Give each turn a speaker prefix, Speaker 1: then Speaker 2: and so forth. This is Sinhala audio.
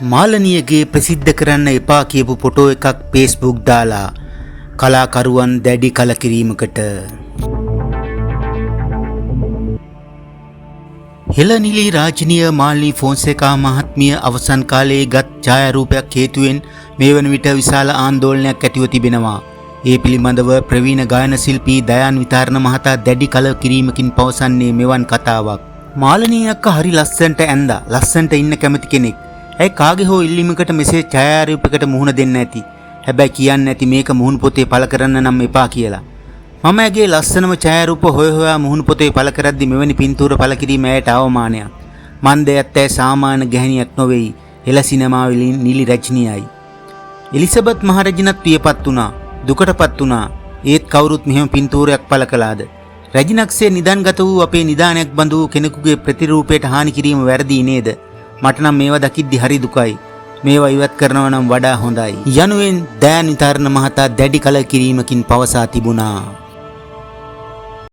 Speaker 1: මාලනියගේ ප්‍රසිද්ධ කරන්න එපා කියපු ෆොටෝ එකක් Facebook දාලා කලාකරුවන් දැඩි කලකිරීමකට. හෙළනිලි රාජනීය මාල්නි ෆොන්සේකා මහත්මිය අවසන් කාලයේ ගත් ඡායාරූපයක් හේතුවෙන් මේ වන විට විශාල ආందోලනයක් ඇතිව තිබෙනවා. ඒ පිළිබඳව ප්‍රවීණ ගායන ශිල්පී දයාන් විතාරණ මහතා දැඩි කලකිරීමකින් පවසන්නේ මෙවන් කතාවක්. මාලනී අක්කා හරි ලස්සනට ඇඳා ලස්සනට ඉන්න කැමති කෙනෙක්. ඇයි කාගේ හෝ ඉල්ලීමකට මෙසේ ඡායාරූපයකට මුහුණ දෙන්න ඇති. හැබැයි කියන්නේ නැති මේක මුහුණු පොතේ පළ කරන්න නම් එපා කියලා. මම ඇගේ ලස්සනම ඡායාරූප හොයා මුහුණු පොතේ පළ කරද්දි මෙවැනි පින්තූර පළ කිරීම ඇයට අවමානයක්. මන්දයත් ඇය සාමාන්‍ය ගැහණියක් නොවේයි. එළ සිනමාවේ නිලි රජනියයි. එලිසබෙත් මහරජනත් පියපත් වුණා. දුකටපත් වුණා. ඒත් කවුරුත් මෙහෙම පින්තූරයක් පළ කළාද? රජිනක්සේ නිදන්ගත වූ අපේ නිදානයක් බඳු කෙනෙකුගේ ප්‍රතිරූපයට හානි කිරීම වැරදි නේද? මට නම් මේවා දකිද්දි හරි දුකයි. මේවා ඉවත් කරනවා නම් වඩා හොඳයි. යනුවෙන් දයාන් විතාරණ මහතා දැඩි කලකිරීමකින් පවසා තිබුණා.